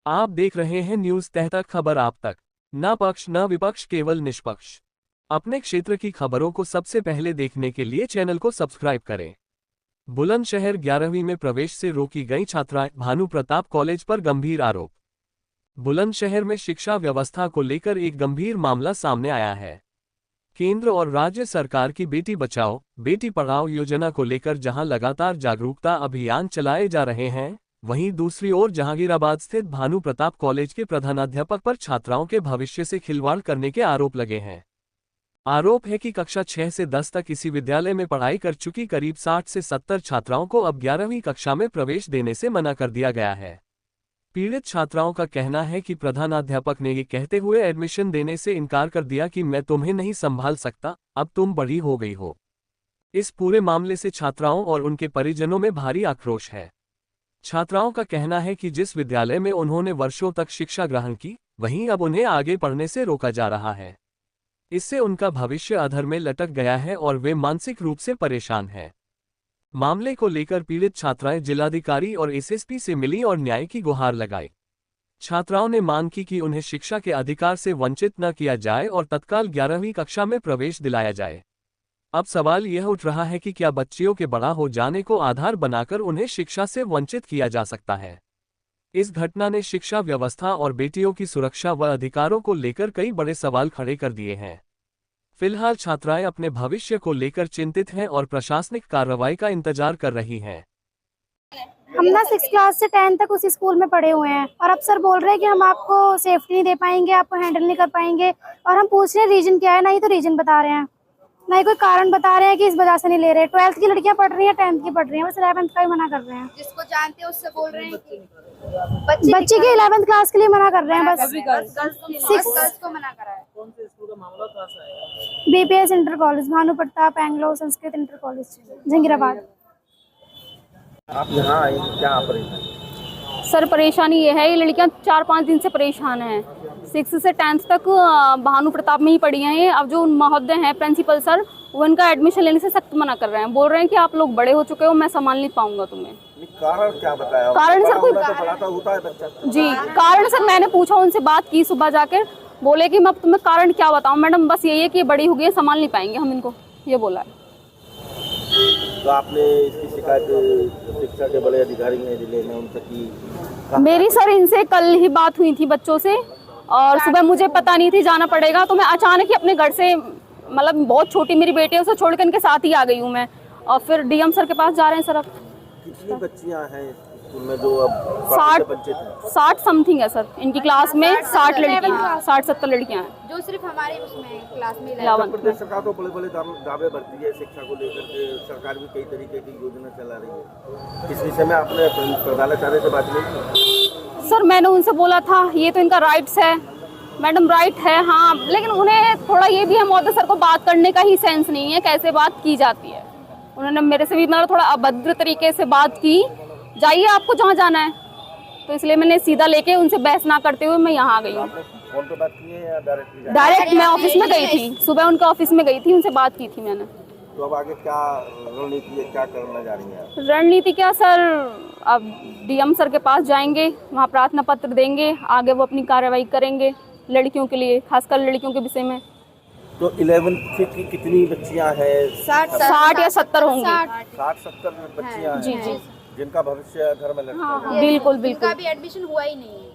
आप देख रहे हैं न्यूज तहतक, खबर आप तक। न पक्ष न विपक्ष, केवल निष्पक्ष। अपने क्षेत्र की खबरों को सबसे पहले देखने के लिए चैनल को सब्सक्राइब करें। बुलंदशहर 11वीं में प्रवेश से रोकी गई छात्राएं, भानु प्रताप कॉलेज पर गंभीर आरोप। बुलंदशहर में शिक्षा व्यवस्था को लेकर एक गंभीर मामला सामने आया है। केंद्र और राज्य सरकार की बेटी बचाओ बेटी पढ़ाओ योजना को लेकर जहां लगातार जागरूकता अभियान चलाए जा रहे हैं, वहीं दूसरी ओर जहांगीराबाद स्थित भानु प्रताप कॉलेज के प्रधानाध्यापक पर छात्राओं के भविष्य से खिलवाड़ करने के आरोप लगे हैं। आरोप है कि कक्षा 6 से 10 तक इसी विद्यालय में पढ़ाई कर चुकी करीब 60 से 70 छात्राओं को अब 11वीं कक्षा में प्रवेश देने से मना कर दिया गया है। पीड़ित छात्राओं का कहना है कि प्रधानाध्यापक ने ये कहते हुए एडमिशन देने से इनकार कर दिया कि मैं तुम्हें नहीं संभाल सकता, अब तुम बड़ी हो गई हो। इस पूरे मामले से छात्राओं और उनके परिजनों में भारी आक्रोश है। छात्राओं का कहना है कि जिस विद्यालय में उन्होंने वर्षों तक शिक्षा ग्रहण की, वहीं अब उन्हें आगे पढ़ने से रोका जा रहा है। इससे उनका भविष्य अधर में लटक गया है और वे मानसिक रूप से परेशान हैं। मामले को लेकर पीड़ित छात्राएं जिलाधिकारी और एसएसपी से मिली और न्याय की गुहार लगाई। छात्राओं ने मांग की कि उन्हें शिक्षा के अधिकार से वंचित न किया जाए और तत्काल 11वीं कक्षा में प्रवेश दिलाया जाए। अब सवाल यह उठ रहा है कि क्या बच्चियों के बड़ा हो जाने को आधार बनाकर उन्हें शिक्षा से वंचित किया जा सकता है। इस घटना ने शिक्षा व्यवस्था और बेटियों की सुरक्षा व अधिकारों को लेकर कई बड़े सवाल खड़े कर दिए हैं। फिलहाल छात्राएं अपने भविष्य को लेकर चिंतित हैं और प्रशासनिक कार्रवाई का इंतजार कर रही हैं। हम ना 6 क्लास से 10 तक उसी स्कूल में पढ़े हुए हैं और अब सर बोल रहे हैं कि हम आपको सेफ्टी नहीं दे पाएंगे, आपको हैंडल नहीं कर पाएंगे। और हम पूछ रहे हैं रीजन क्या है, ना ही तो रीजन बता रहे हैं, ना ही कोई कारण बता रहे हैं कि इस वजह से नहीं ले रहे। 12th की लड़कियां पढ़ रही हैं, 10th की पढ़ रही हैं, बस 11th का ही मना कर रहे हैं। जिसको जानते हैं उससे बोल रहे हैं कि बच्ची की 11th क्लास के लिए मना कर रहे हैं, बस गर्ल्स को मना करा है। कौन से स्कूल का मामला कहाँ से आया? BPS inter college, Bhanu Pratap Anglo Sanskrit inter college, Jahangirabad. आप यहाँ आए, क्या परेशानी? सर परेशानी ये है, ये लड़कियां 4-5 दिन से परेशान हैं। 6 से 10th तक भानु प्रताप में ही पढ़ी हैं। अब जो महोदय हैं प्रिंसिपल सर, वो इनका एडमिशन लेने से सख्त मना कर रहे हैं। बोल रहे हैं कि आप लोग बड़े हो चुके हो, मैं संभाल नहीं पाऊंगा तुम्हें। कारण क्या बताया? कारण सर कोई होता है बच्चा जी, कारण सर मैंने पूछा, उनसे बात की सुबह जाकर, बोले कि मैं तुम्हें कारण क्या बताऊं मैडम, बस यही है कि बड़ी हो गई, संभाल नहीं पाएंगे हम इनको, ये बोला है। तो आपने इसकी शिकायत शिक्षा के बड़े अधिकारी हैं जिले में उनसे की? मेरी सर इनसे कल ही बात हुई थी बच्चों से, और सुबह मुझे पता नहीं थी जाना पड़ेगा, तो मैं अचानक ही अपने घर से, मतलब बहुत छोटी मेरी बेटी है, उसे छोड़कर इनके साथ ही आ गई हूँ मैं। और फिर डीएम सर के पास जा रहे हैं सर। अब कितनी बच्चियां हैं स्कूल में जो अब 60 समथिंग है सर इनकी क्लास में। 60 लड़कियां, 60-70 लड़कियां हैं जो सिर्फ हमारे उसमें क्लास में। सरकार तो बड़े बड़े दावे भरती है शिक्षा को लेकर के, सरकार भी कई तरीके की योजना चला रही है। इस विषय में आपने प्रधानाचार्य से बात की? सर मैंने उनसे बोला था, ये तो इनका राइट्स है मैडम, राइट है हाँ, लेकिन उन्हें थोड़ा ये भी है, महोदय सर को बात करने का ही सेंस नहीं है, कैसे बात की जाती है। उन्होंने मेरे से भी मतलब थोड़ा अभद्र तरीके से बात की, जाइए आपको जहाँ जाना है, तो इसलिए मैंने सीधा लेके उनसे बहस ना करते हुए मैं यहाँ आ गई हूँ। फोन पे बात की है या डायरेक्ट मैं ऑफिस में गई थी, सुबह उनके ऑफिस में गई थी, उनसे बात की थी मैंने। तो अब आगे क्या रणनीति है, क्या करना जा रही है? रणनीति क्या सर, अब डीएम सर के पास जाएंगे, वहाँ प्रार्थना पत्र देंगे, आगे वो अपनी कार्रवाई करेंगे लड़कियों के लिए, खासकर लड़कियों के विषय में। तो 11th की कितनी बच्चियां हैं? 60 या 70 होंगी। 60-70 बच्चियां हैं जी जी, जिनका भविष्य घर में लटका है। बिल्कुल बिल्कुल। उनका भी एडमिशन हुआ ही नहीं है।